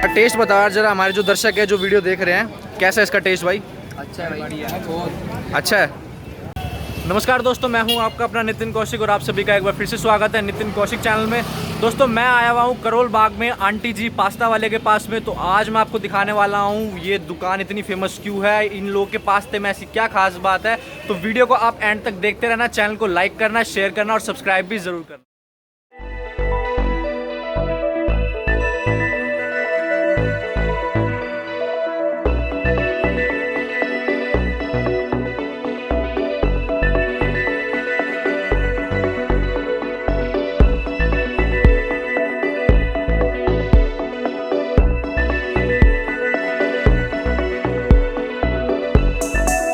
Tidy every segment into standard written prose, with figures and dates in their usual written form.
Test बता यार जरा, हमारे जो दर्शक है जो वीडियो देख रहे हैं, कैसा है इसका टेस्ट भाई? अच्छा है भाई, बढ़िया है, बहुत अच्छा है। नमस्कार दोस्तों, मैं हूं आपका अपना नितिन कौशिक और आप सभी का एक बार फिर से स्वागत है नितिन कौशिक चैनल में। दोस्तों मैं आया हुआ हूं करोल बाग में आंटी जी पास्ता वाले के पास में। तो आज मैं आपको दिखाने वाला हूं ये दुकान इतनी फेमस क्यों है, इन लोगों के पास्ते में ऐसी क्या खास बात है। तो वीडियो को आप एंड तक देखते रहना, चैनल को लाइक करना, शेयर करना और सब्सक्राइब भी ज़रूर करना।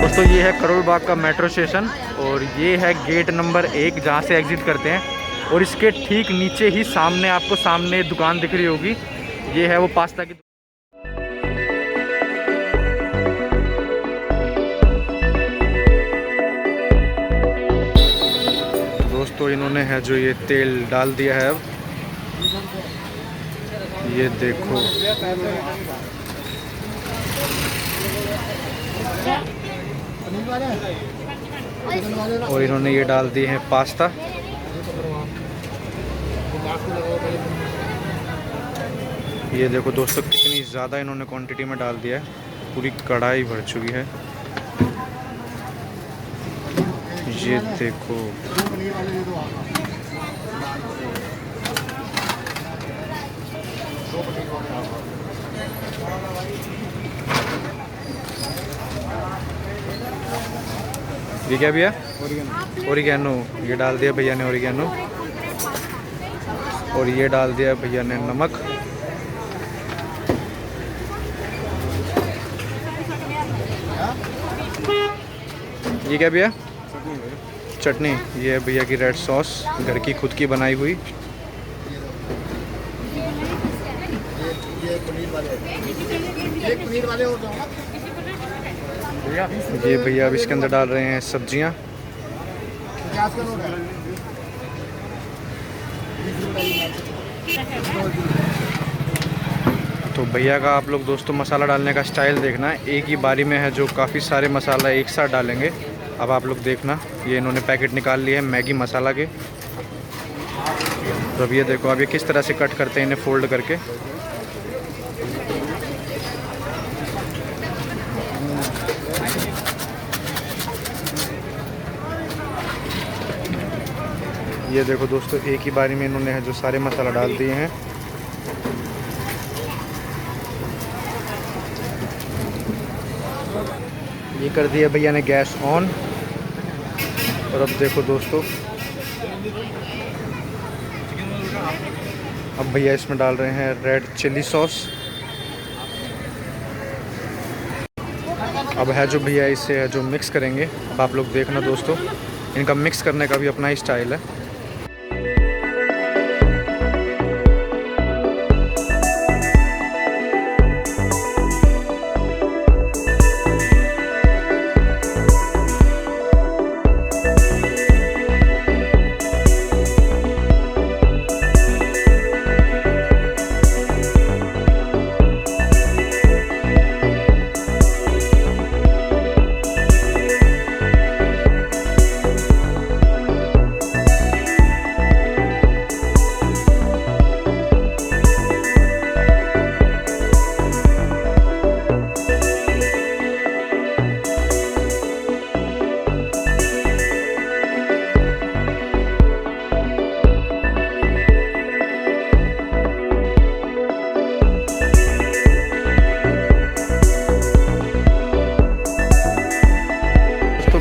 दोस्तों ये है करोल बाग का मेट्रो स्टेशन और ये है गेट नंबर 1 जहाँ से एग्ज़िट करते हैं। और इसके ठीक नीचे ही सामने आपको सामने दुकान दिख रही होगी, ये है वो पास्ता की। दोस्तों इन्होंने है जो ये तेल डाल दिया है, अब ये देखो और इन्होंने ये डाल दिए हैं पास्ता। ये देखो दोस्तों कितनी ज़्यादा इन्होंने क्वांटिटी में डाल दिया है, पूरी कढ़ाई भर चुकी है। ये देखो ये क्या भैया? ओरिगैनो। ये डाल दिया भैया ने ओरिगैनो और ये डाल दिया भैया ने नमक। ये क्या भैया? चटनी। ये है भैया की रेड सॉस, घर की खुद की बनाई हुई। ये भैया अब इसके अंदर डाल रहे हैं सब्जियां। तो भैया का आप लोग दोस्तों मसाला डालने का स्टाइल देखना, एक ही बारी में है जो काफ़ी सारे मसाला एक साथ डालेंगे। अब आप लोग देखना, ये इन्होंने पैकेट निकाल लिए हैं मैगी मसाला के। तो अब ये देखो अब ये किस तरह से कट करते हैं इन्हें फोल्ड करके। ये देखो दोस्तों एक ही बारी में इन्होंने है जो सारे मसाला डाल दिए हैं। ये कर दिया भैया ने गैस ऑन। और अब देखो दोस्तों अब भैया इसमें डाल रहे हैं रेड चिली सॉस। अब है जो भैया इसे है जो मिक्स करेंगे। अब आप लोग देखना दोस्तों, इनका मिक्स करने का भी अपना ही स्टाइल है।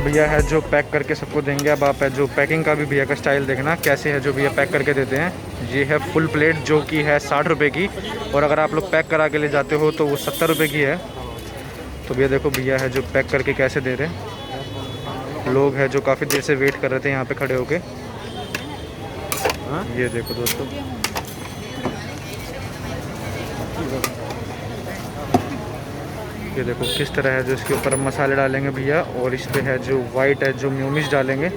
भैया है जो पैक करके सबको देंगे। अब आप है जो पैकिंग का भी भैया का स्टाइल देखना कैसे है जो भैया पैक करके देते हैं। ये है फुल प्लेट जो कि है 60 रुपये की, और अगर आप लोग पैक करा के ले जाते हो तो वो 70 रुपये की है। तो भैया देखो भैया है जो पैक करके कैसे दे रहे हैं। लोग है जो काफ़ी देर से वेट कर रहे थे यहाँ पे खड़े होके। ये देखो दोस्तों ये देखो किस तरह है जो इसके ऊपर हम मसाले डालेंगे भैया, और इस पे है जो वाइट है जो मेयोनीज डालेंगे।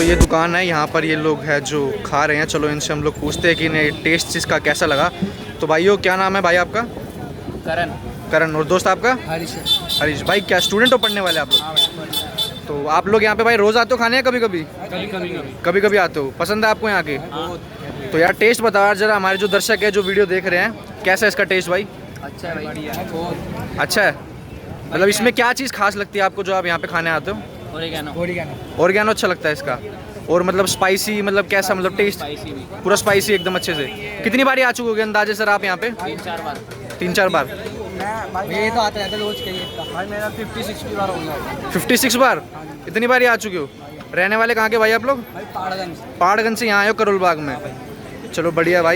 ये दुकान है, यहाँ पर ये लोग हैं जो खा रहे हैं। चलो इनसे हम लोग पूछते हैं कि इन्हें टेस्ट इसका कैसा लगा। तो भाइयों क्या नाम है भाई आपका? करण। करण। और दोस्त आपका? हरीश। हरीश। भाई क्या स्टूडेंट हो, पढ़ने वाले आप लोग? तो आप लोग यहाँ पे भाई रोज़ आते हो खाने या कभी कभी? कभी कभी आते हो। पसंद है आपको यहाँ के? तो यार टेस्ट बताओ यार जरा, हमारे जो दर्शक है जो वीडियो देख रहे हैं, कैसा है इसका टेस्ट भाई? अच्छा है भाई, बहुत अच्छा है। मतलब इसमें क्या चीज़ खास लगती है आपको जो आप यहाँ पे खाने आते हो? ओरिगैनो अच्छा लगता है इसका। और मतलब स्पाइसी, मतलब कैसा, मतलब टेस्ट पूरा स्पाइसी एकदम अच्छे से। कितनी बार आ चुके होगे अंदाजे सर आप यहाँ पे? 3-4 बार। ये तो आता है रोज के भाई, मेरा 50-60 बार हो गया। 56 बार? इतनी बार आ चुके हो। रहने वाले कहाँ के भाई आप लोग? भाई पहाड़गंज। पहाड़गंज से यहाँ आए हो करोल बाग में? चलो बढ़िया भाई।